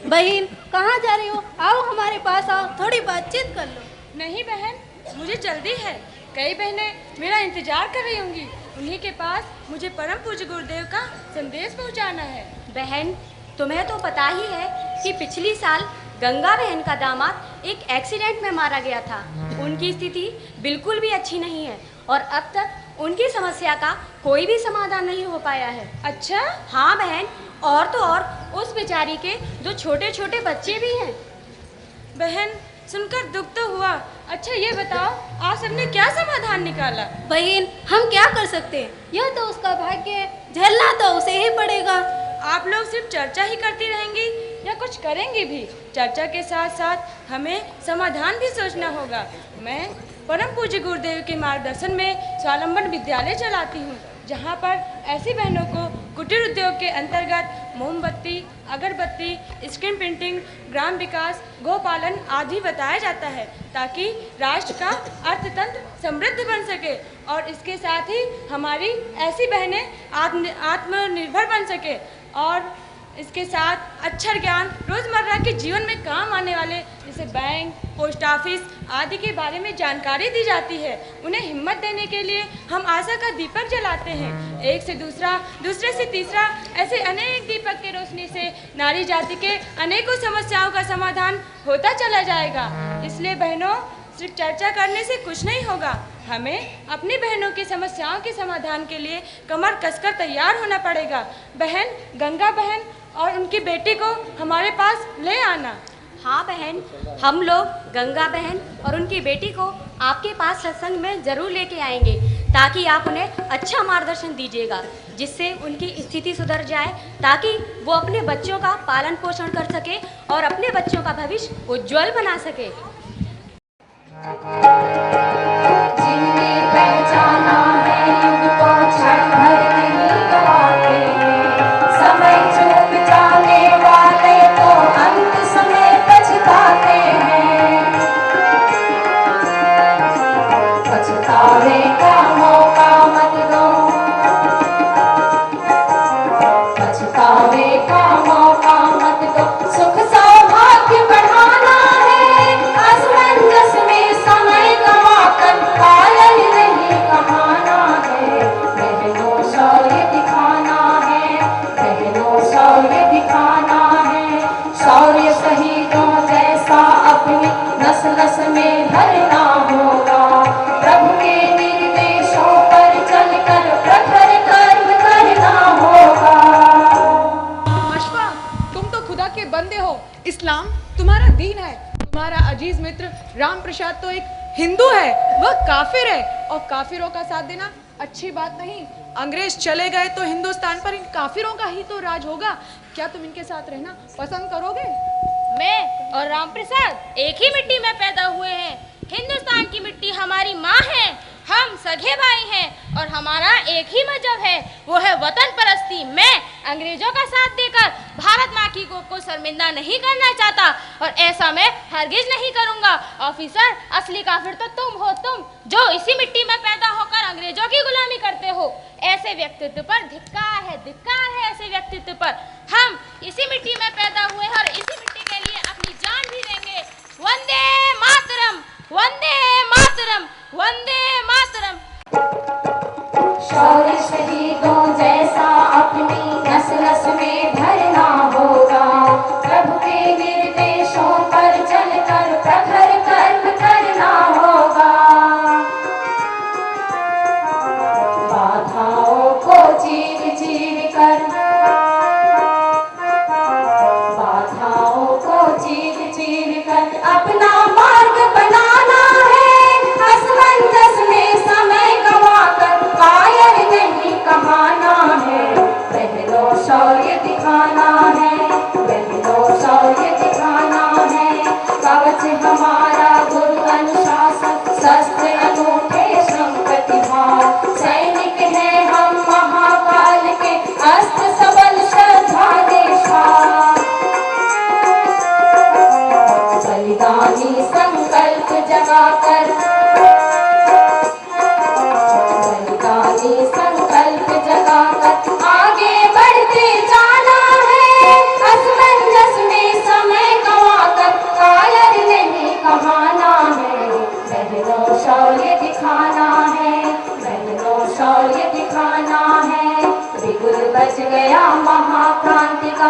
बहन कहाँ जा रही हो? आओ हमारे पास आओ, थोड़ी बातचीत कर लो। नहीं बहन, मुझे जल्दी है। कई बहनें मेरा इंतजार कर रही होंगी। उन्हीं के पास मुझे परम पूज्य गुरुदेव का संदेश पहुंचाना है। बहन, तुम्हें तो पता ही है कि पिछली साल गंगा बहन का दामाद एक एक्सीडेंट में मारा गया था। उनकी स्थिति बिल्कुल भी अच्छी नहीं है और अब तक उनकी समस्या का कोई भी समाधान नहीं हो पाया है। अच्छा? हाँ बहन, और तो और उस बेचारी के दो छोटे छोटे बच्चे भी हैं। बहन, सुनकर दुख तो हुआ। अच्छा ये बताओ, आप सबने क्या समाधान निकाला? बहन, हम क्या कर सकते हैं, यह तो उसका भाग्य है, झेलना तो उसे ही पड़ेगा। आप लोग सिर्फ चर्चा ही करती रहेंगी या कुछ करेंगी भी? चर्चा के साथ साथ हमें समाधान भी सोचना होगा। मैं परम पूज्य गुरुदेव के मार्गदर्शन में स्वावलंबन विद्यालय चलाती हूँ, जहाँ पर ऐसी बहनों को कुटीर उद्योग के अंतर्गत मोमबत्ती, अगरबत्ती, स्क्रीन प्रिंटिंग, ग्राम विकास, गोपालन आदि बताया जाता है, ताकि राष्ट्र का अर्थतंत्र समृद्ध बन सके और इसके साथ ही हमारी ऐसी बहनें आत्मनिर्भर बन सके और इसके साथ अक्षर ज्ञान रोज़मर्रा के जीवन में काम आने वाले जैसे बैंक, पोस्ट ऑफिस आदि के बारे में जानकारी दी जाती है। उन्हें हिम्मत देने के लिए हम आशा का दीपक जलाते हैं। एक से दूसरा, दूसरे से तीसरा, ऐसे अनेक दीपक की रोशनी से नारी जाति के अनेकों समस्याओं का समाधान होता चला जाएगा। इसलिए बहनों, सिर्फ चर्चा करने से कुछ नहीं होगा। हमें अपनी बहनों की समस्याओं के समाधान के लिए कमर कसकर तैयार होना पड़ेगा। बहन, गंगा बहन और उनकी बेटी को हमारे पास ले आना। हाँ बहन, हम लोग गंगा बहन और उनकी बेटी को आपके पास सत्संग में ज़रूर लेके आएंगे, ताकि आप उन्हें अच्छा मार्गदर्शन दीजिएगा, जिससे उनकी स्थिति सुधर जाए, ताकि वो अपने बच्चों का पालन पोषण कर सके और अपने बच्चों का भविष्य उज्जवल बना सके। जिनने पहचाना है युग को क्षण भर नहीं गवाते हैं, समय चूक जाने वाले तो अंत समय पछताते हैं। पछतावे का मौका मत दो, पछतावे का मौका मत दो, सुख सौभाग्य बढ़ाना है, असमंजस में समय गवाकर कायल नहीं कहाना है। बहनों शौर्य दिखाना है, बहनों शौर्य दिखाना है, शौर्य शहीदों जैसा अपनी नस नस में भरना होगा। प्रभु के निर्देशों पर चलकर प्रखर कर्म करना होगा। अशफा, तुम तो खुदा के बंदे हो, इस्लाम तुम्हारा दीन है। तुम्हारा अजीज मित्र राम प्रसाद तो एक हिंदू है, वह काफिर है, और काफिरों का साथ देना अच्छी बात नहीं। अंग्रेज चले गए तो हिंदुस्तान पर इन काफिरों का ही तो राज होगा। क्या तुम इनके साथ रहना पसंद करोगे? मैं और राम प्रसाद एक ही मिट्टी में पैदा हुए हैं। हिंदुस्तान की मिट्टी हमारी माँ है, हम सगे भाई हैं और हमारा एक ही मजहब है, वो है वतन परस्ती। मैं अंग्रेजों का साथ देकर भारत माँ की को शर्मिंदा नहीं करना चाहता और ऐसा मैं हरगिज नहीं करूँगा। ऑफिसर, असली काफिर तो तुम हो, तुम जो इसी मिट्टी में पैदा होकर अंग्रेजों की गुलामी करते हो। ऐसे व्यक्तित्व पर धिक्कार है ऐसे व्यक्तित्व पर। हम इसी मिट्टी में पैदा हुए और इसी मिट्टी के लिए अपनी जान भी देंगे। वंदे मातरम, वंदे मातरम, वंदे मातरम। शौर्य शहीदों जैसा अपनी नस नस में भरना होगा। प्रभु के निर्देशों पर चलकर प्रखर कर्म करना होगा। बाधाओं को चीर चीर कर, बाधाओं को चीर चीर कर अपना मार्ग बनाना है। असमंजस में समय गवाकर कायल नहीं कहाना है। बहनों शौर्य दिखाना है, बहनों शौर्य दिखाना है। कवच हमारा गुरु अनुशासन, शस्त्र अनूठे श्रम प्रतिभा। सैनिक हैं हम महाकाल के, अस्त्र सबल श्रद्धा देशा। बलिदानी संकल्प जगाकर, बलिदानी संकल्प जगाकर आगे बढ़ते जाना है। असमंजस में समय गवाकर कायल नहीं कहाना है। बहनों शौर्य दिखाना है, बहनों शौर्य दिखाना है। बिगुल बज गया महाक्रांति का।